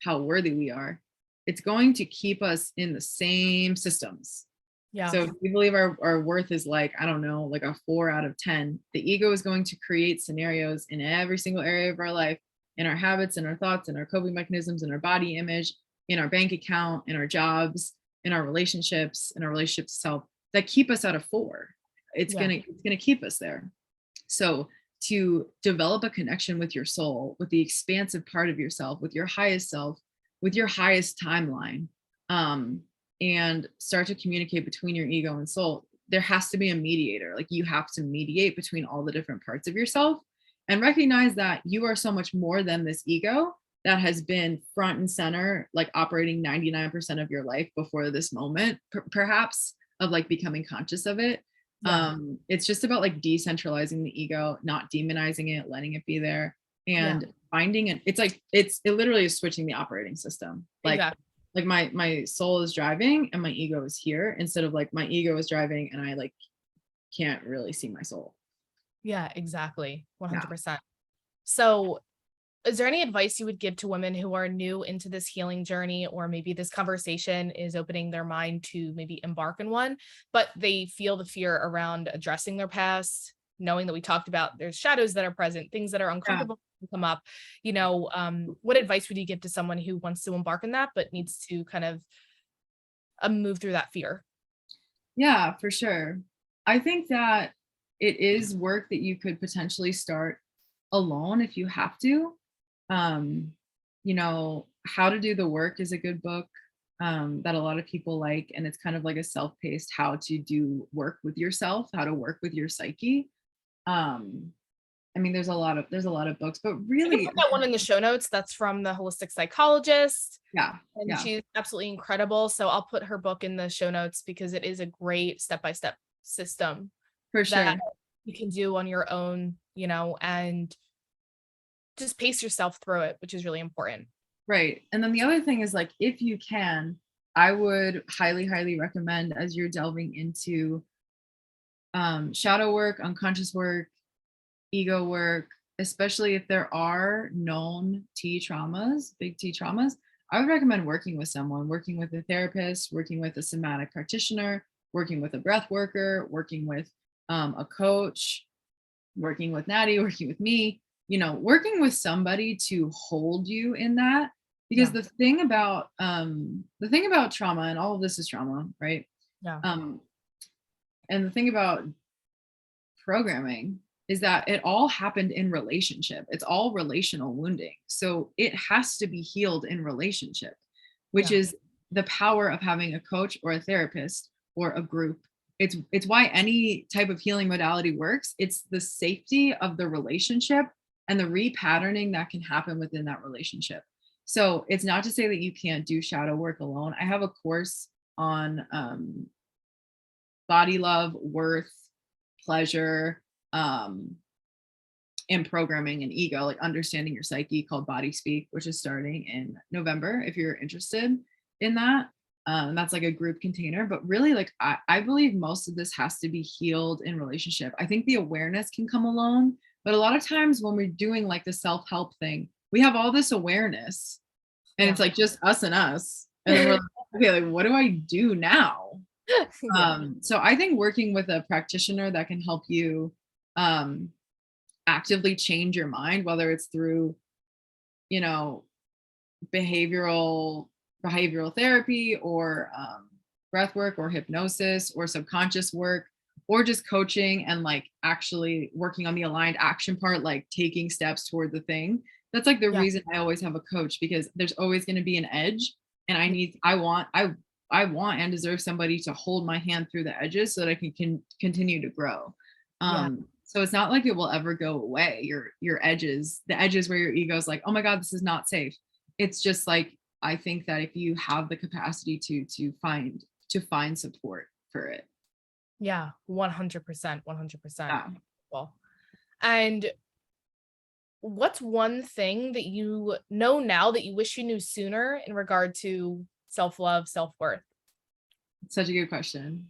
how worthy we are, it's going to keep us in the same systems. Yeah. So if we believe our worth is like, I don't know, like a 4 out of 10, the ego is going to create scenarios in every single area of our life, in our habits, in our thoughts, in our coping mechanisms, in our body image, in our bank account, in our jobs, in our relationships, in our relationship to self, that keep us at a 4. Yeah. It's gonna keep us there. So to develop a connection with your soul, with the expansive part of yourself, with your highest self, with your highest timeline, and start to communicate between your ego and soul, there has to be a mediator. Like you have to mediate between all the different parts of yourself. and recognize that you are so much more than this ego that has been front and center, like operating 99% of your life before this moment, perhaps, of like becoming conscious of it. Yeah. It's just about like decentralizing the ego, not demonizing it, letting it be there, Yeah. and finding it. It's like it literally is switching the operating system. Exactly. Like my soul is driving and my ego is here, instead of like my ego is driving and I like can't really see my soul. Yeah, exactly. Yeah. 100%. So, is there any advice you would give to women who are new into this healing journey, or maybe this conversation is opening their mind to maybe embark in one, but they feel the fear around addressing their past, knowing that we talked about there's shadows that are present, things that are Yeah. uncomfortable to come up, what advice would you give to someone who wants to embark in that, but needs to kind of move through that fear? Yeah, for sure. I think that it is work that you could potentially start alone if you have to. Um, How to Do the Work is a good book that a lot of people like, and it's kind of like a self-paced how to do work with yourself, how to work with your psyche. Um, I mean, there's a lot of books, but I can really, put that one in the show notes. That's from the holistic psychologist, yeah, and yeah, she's absolutely incredible. So I'll put her book in the show notes because it is a great step-by-step system for that sure. you can do on your own, and just pace yourself through it, which is really important. Right. And then the other thing is like, if you can, I would highly, highly recommend, as you're delving into shadow work, unconscious work, ego work, especially if there are known T traumas, big T traumas, I would recommend working with someone, working with a therapist, working with a somatic practitioner, working with a breath worker, working with a coach, working with Natty, working with me, working with somebody to hold you in that. Because Yeah. the thing about trauma, and all of this is trauma, right? Yeah. Um, and the thing about programming is that it all happened in relationship. It's all relational wounding. So it has to be healed in relationship, which Yeah. is the power of having a coach or a therapist or a group. It's why any type of healing modality works. It's the safety of the relationship and the repatterning that can happen within that relationship. So it's not to say that you can't do shadow work alone. I have a course on body love, worth, pleasure, um, and programming and ego, like understanding your psyche, called Body Speak, which is starting in November if you're interested in that. That's like a group container. But really, like I believe most of this has to be healed in relationship. I think the awareness can come alone, but a lot of times when we're doing like the self-help thing, we have all this awareness and it's Yeah. like just us and us. And then we're like, okay, like what do I do now? Yeah. So I think working with a practitioner that can help you um, actively change your mind, whether it's through, you know, behavioral therapy, or breath work, or hypnosis, or subconscious work, or just coaching and like actually working on the aligned action part, like taking steps toward the thing. That's like the Yeah. reason I always have a coach, because there's always going to be an edge, and I want and deserve somebody to hold my hand through the edges so that I can continue to grow. Yeah. So it's not like it will ever go away. Your edges, the edges where your ego's like, oh my God, this is not safe. It's just like, I think that if you have the capacity to find support for it. Yeah. 100%. 100%. Yeah. Well, and what's one thing that you know now that you wish you knew sooner in regard to self-love, self-worth? Such a good question.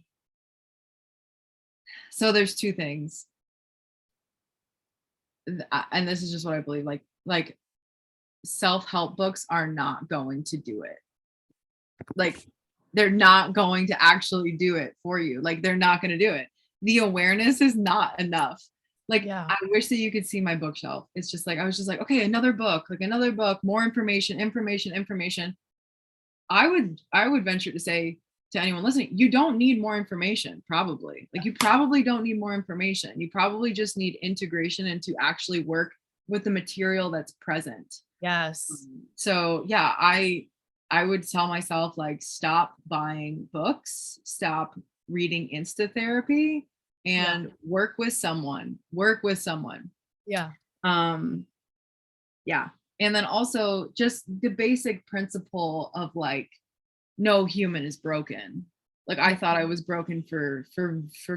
So there's two things. And this is just what I believe. Like self-help books are not going to do it. Like they're not going to actually do it for you. Like they're not going to do it. The awareness is not enough. Like Yeah. I wish that you could see my bookshelf. It's just like I was just like, okay, another book, like another book, more information, information, information. I would venture to say to anyone listening, you don't need more information, probably. Like you probably don't need more information. You probably just need integration and to actually work with the material that's present. Yes. So yeah, I would tell myself like stop buying books, stop reading Insta therapy, Yeah. and work with someone. Work with someone. Yeah. Um, yeah. And then also just the basic principle of like, no human is broken. Like I Yeah. thought I was broken for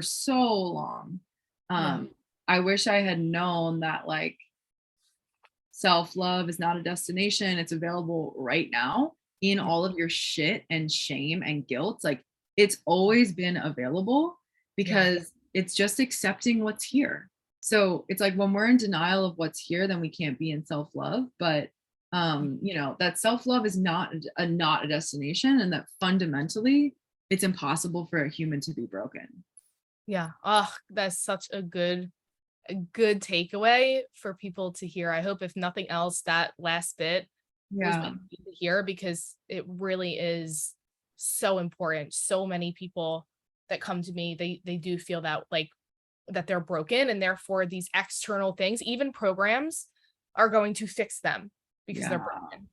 so long. Yeah. I wish I had known that like self-love is not a destination. It's available right now in Yeah. all of your shit and shame and guilt. Like it's always been available Yeah. because it's just accepting what's here. So it's like when we're in denial of what's here, then we can't be in self-love. But you know, that self-love is not a destination, and that fundamentally it's impossible for a human to be broken. Yeah. Oh, that's such a good takeaway for people to hear. I hope if nothing else, that last bit was what Yeah. you need to hear because it really is so important. So many people that come to me, they do feel that like that they're broken and therefore these external things, even programs, are going to fix them because they're Yeah. broken,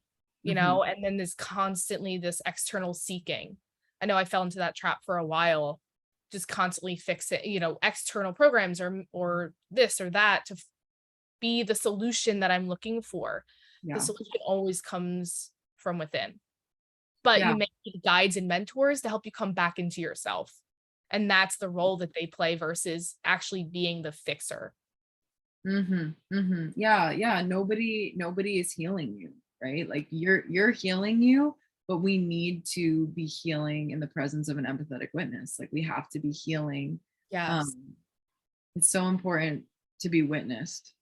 Mhm. and then there's constantly this external seeking. I know I fell into that trap for a while, just constantly fix it, external programs or this or that to be the solution that I'm looking for. The Yeah. solution always comes from within, but Yeah. you may need guides and mentors to help you come back into yourself. And that's the role that they play versus actually being the fixer. Yeah, yeah. Nobody is healing you, right? Like you're healing you, but we need to be healing in the presence of an empathetic witness. Like we have to be healing. Yes. Um, it's so important to be witnessed.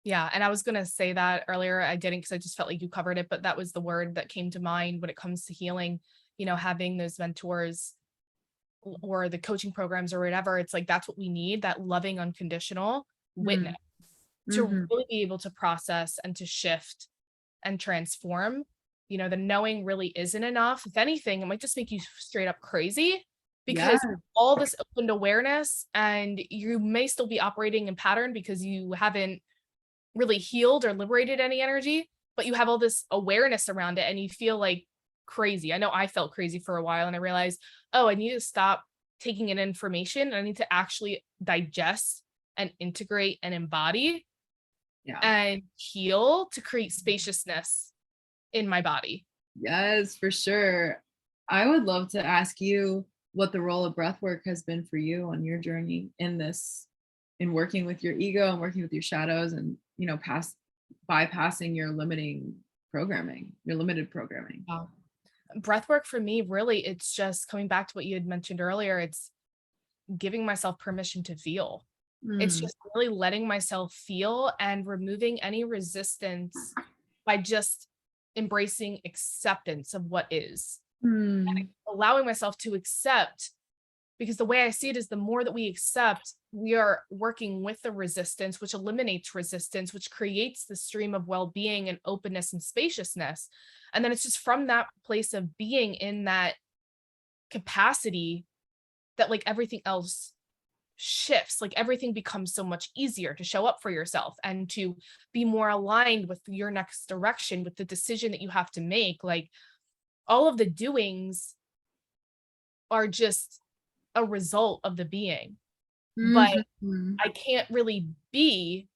Yeah. And I was going to say that earlier. I didn't because I just felt like you covered it, but that was the word that came to mind when it comes to healing, having those mentors or the coaching programs or whatever. It's like that's what we need, that loving, unconditional witness Mm, to mhm. really be able to process and to shift and transform. The knowing really isn't enough. If anything, it might just make you straight up crazy Yeah, because all this opened awareness and you may still be operating in pattern because you haven't really healed or liberated any energy, but you have all this awareness around it and you feel like crazy. I know I felt crazy for a while and I realized, oh, I need to stop taking in information. I need to actually digest and integrate and embody yeah. and heal to create spaciousness in my body. Yes, for sure. I would love to ask you what the role of breath work has been for you on your journey in this, in working with your ego and working with your shadows and, bypassing your limiting programming, your limited programming. Wow. Breath work for me, really, it's just coming back to what you had mentioned earlier. It's giving myself permission to feel. It's Mm, just really letting myself feel and removing any resistance by just embracing acceptance of what is, mm, allowing myself to accept. Because the way I see it is the more that we accept, we are working with the resistance, which eliminates resistance, which creates the stream of well being and openness and spaciousness. And then it's just from that place of being in that capacity that like everything else shifts, like everything becomes so much easier to show up for yourself and to be more aligned with your next direction, with the decision that you have to make. Like all of the doings are just a result of the being. But mhm. I can't really be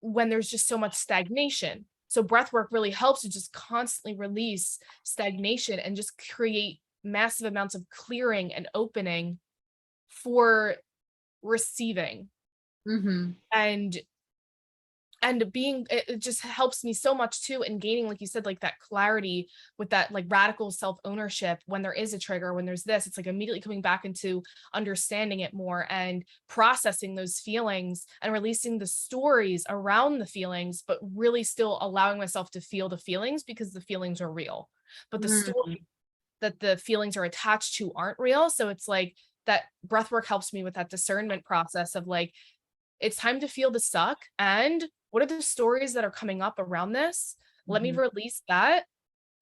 when there's just so much stagnation. So breath work really helps to just constantly release stagnation and just create massive amounts of clearing and opening for receiving. Mhm. And being it just helps me so much too in gaining, like you said, like that clarity with that like radical self-ownership when there is a trigger, when there's this, it's like immediately coming back into understanding it more and processing those feelings and releasing the stories around the feelings, but really still allowing myself to feel the feelings because the feelings are real, but the Mm, story that the feelings are attached to aren't real. So it's like that breath work helps me with that discernment process of like, it's time to feel the suck. And what are the stories that are coming up around this? Let me mhm. release that,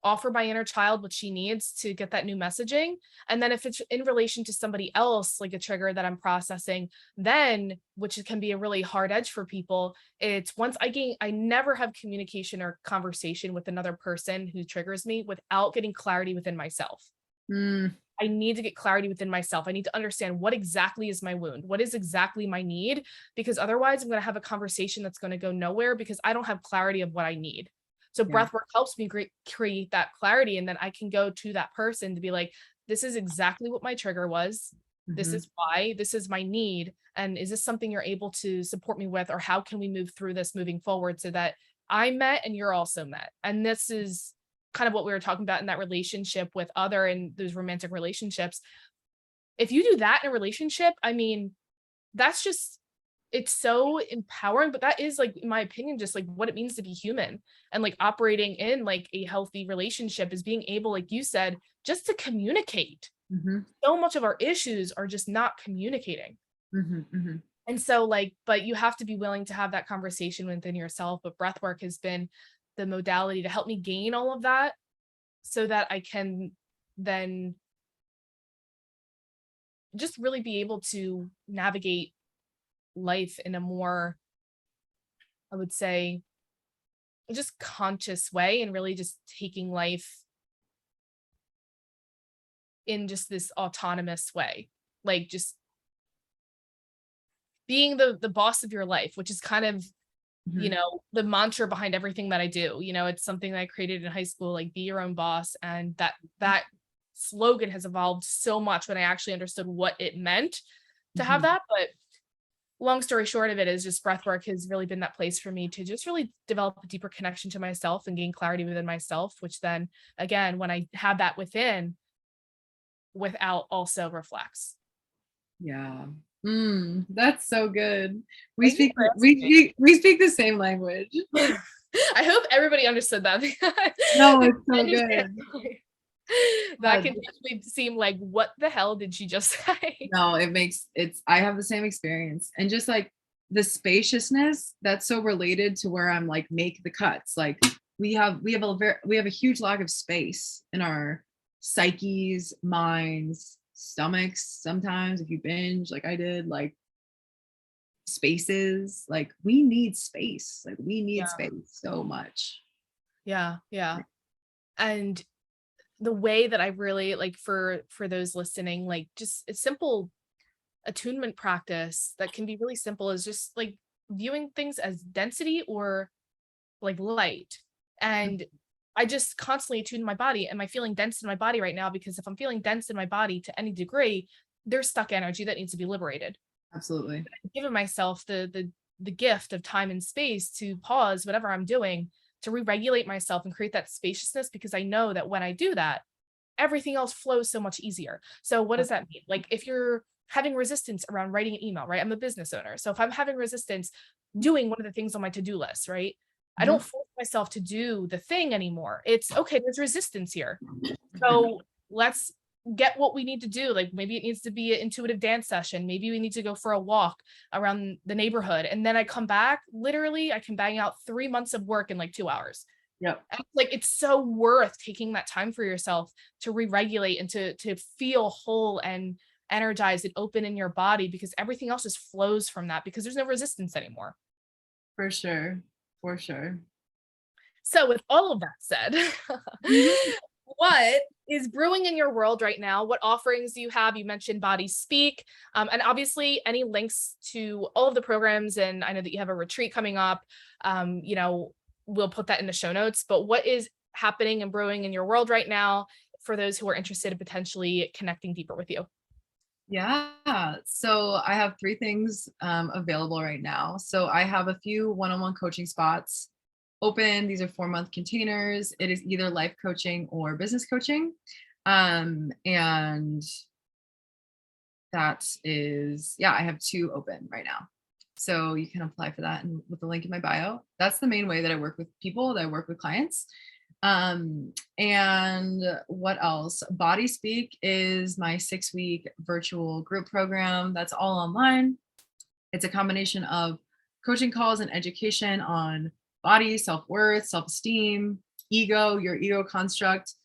offer my inner child what she needs to get that new messaging. And then if it's in relation to somebody else, like a trigger that I'm processing, then, which can be a really hard edge for people, it's once I never have communication or conversation with another person who triggers me without getting clarity within myself. Mm. I need to get clarity within myself. I need to understand what exactly is my wound, what is exactly my need, because otherwise I'm going to have a conversation that's going to go nowhere because I don't have clarity of what I need. So Yeah. breath work helps me create that clarity, and then I can go to that person to be like, this is exactly what my trigger was. This is why, this is my need. And is this something you're able to support me with? Or how can we move through this moving forward so that I'm met and you're also met? And this is kind of what we were talking about in that relationship with other and those romantic relationships. If you do that in a relationship, I mean, that's just, it's so empowering, but that is like, in my opinion, just like what it means to be human, and like operating in like a healthy relationship is being able, like you said, just to communicate. So much of our issues are just not communicating. And so like, but you have to be willing to have that conversation within yourself. But breath work has been the modality to help me gain all of that so that I can then just really be able to navigate life in a more, I would say, just conscious way, and really just taking life in just this autonomous way. Like just being the boss of your life, which is kind of, you know, the mantra behind everything that I do. You know, it's something that I created in high school, like be your own boss. And that slogan has evolved so much when I actually understood what it meant to have that. But long story short of it is just breath work has really been that place for me to just really develop a deeper connection to myself and gain clarity within myself, which then again, when I have that within, without also reflects. Yeah. That's so good. We Thank you speak for we asking speak we speak the same language. me. I hope everybody understood that. No, Because it's so good. that Yeah, can definitely seem like, what the hell did she just say? no, I have the same experience. And just like the spaciousness, that's so related to where I'm like make the cuts. Like we have a huge lack of space in our psyches, minds, stomachs sometimes if you binge like I did, like spaces, like we need space. Like we need Yeah, space so much. yeah, yeah. And the way that I really like, for those listening, like just a simple attunement practice that can be really simple is just like viewing things as density or like light. And I just constantly attune my body. Am I feeling dense in my body right now? Because if I'm feeling dense in my body to any degree, there's stuck energy that needs to be liberated. Absolutely. I've given myself the gift of time and space to pause whatever I'm doing, to re-regulate myself and create that spaciousness, because I know that when I do that, everything else flows so much easier. So what does that mean? Like if you're having resistance around writing an email, right? I'm a business owner. So if I'm having resistance doing one of the things on my to-do list, right? I Mhm. don't force myself to do the thing anymore. It's okay, there's resistance here. So let's get what we need to do. Like maybe it needs to be an intuitive dance session. Maybe we need to go for a walk around the neighborhood. And then I come back, literally, I can bang out 3 months of work in like 2 hours. Yep. And like it's so worth taking that time for yourself to re-regulate and to feel whole and energized and open in your body, because everything else just flows from that because there's no resistance anymore. For sure. For sure. So with all of that said, Mhm. what is brewing in your world right now? What offerings do you have? You mentioned Body Speak, and obviously any links to all of the programs. And I know that you have a retreat coming up. You know, we'll put that in the show notes. But what is happening and brewing in your world right now for those who are interested in potentially connecting deeper with you? Yeah. So I have three things available right now. So I have a few one-on-one coaching spots open. These are 4-month containers. It is either life coaching or business coaching. And that is, yeah, I have two open right now. So you can apply for that and with the link in my bio. That's the main way that I work with people, that I work with clients. And what else? Body Speak is my 6-week virtual group program that's all online. It's a combination of coaching calls and education on body, self-worth, self-esteem, ego, your ego construct,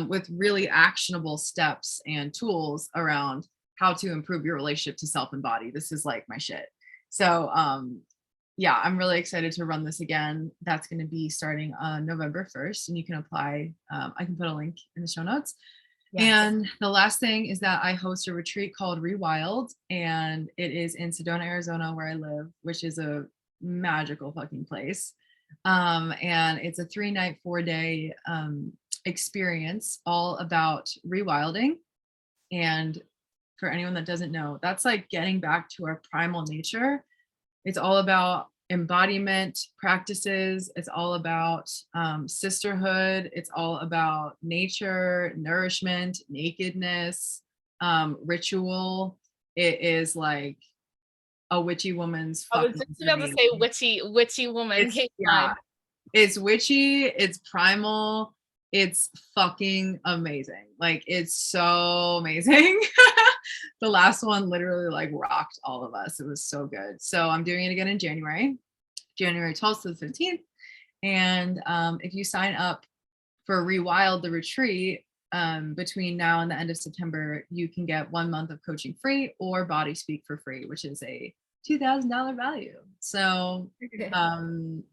with really actionable steps and tools around how to improve your relationship to self and body. This is like my shit. So yeah, I'm really excited to run this again. That's going to be starting on November 1st, and you can apply. I can put a link in the show notes. Yes. And the last thing is that I host a retreat called Rewild, and it is in Sedona, Arizona, where I live, which is a magical fucking place. And it's a 3-night, 4-day experience all about rewilding. And for anyone that doesn't know, that's like getting back to our primal nature. It's all about embodiment practices. It's all about sisterhood. It's all about nature, nourishment, nakedness, ritual. It is like a witchy woman's I was fucking just about to journey. say witchy woman It's came to yeah, mind. it's witchy, it's primal, it's fucking amazing. Like it's so amazing. The last one literally like rocked all of us. It was so good. So I'm doing it again in January 12th to the 15th. And if you sign up for Rewild the retreat between now and the end of September, you can get 1 month of coaching free or body speak for free, which is a $2,000 value. So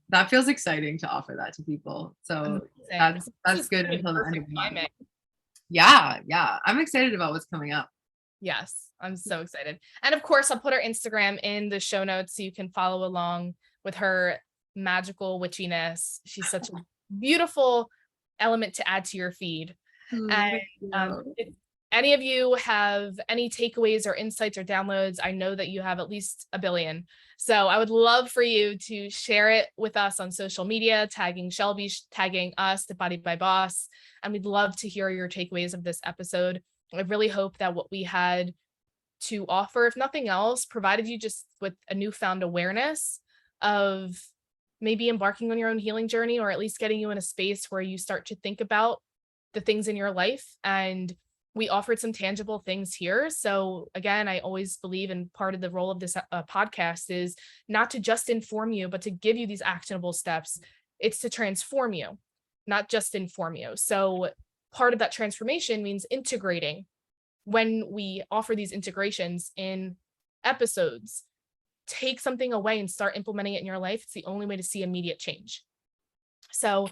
that feels exciting to offer that to people. So Amazing. that's good until the end of the month. Yeah. I'm excited about what's coming up. Yes, I'm so excited. And of course, I'll put her Instagram in the show notes so you can follow along with her magical witchiness. She's such a beautiful element to add to your feed. And Thank you. if any of you have any takeaways or insights or downloads, I know that you have at least a billion. So I would love for you to share it with us on social media, tagging Shelby, tagging us, The Body by Boss. And we'd love to hear your takeaways of this episode. I really hope that what we had to offer, if nothing else, provided you just with a newfound awareness of maybe embarking on your own healing journey, or at least getting you in a space where you start to think about the things in your life. And we offered some tangible things here. So again, I always believe in part of the role of this podcast is not to just inform you, but to give you these actionable steps. It's to transform you, not just inform you. So part of that transformation means integrating. When we offer these integrations in episodes, take something away and start implementing it in your life. It's the only way to see immediate change. So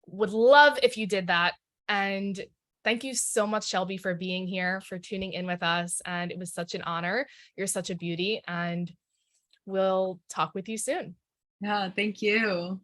would love if you did that. And thank you so much, Shelby, for being here, for tuning in with us. And it was such an honor. You're such a beauty, and we'll talk with you soon. Yeah, thank you.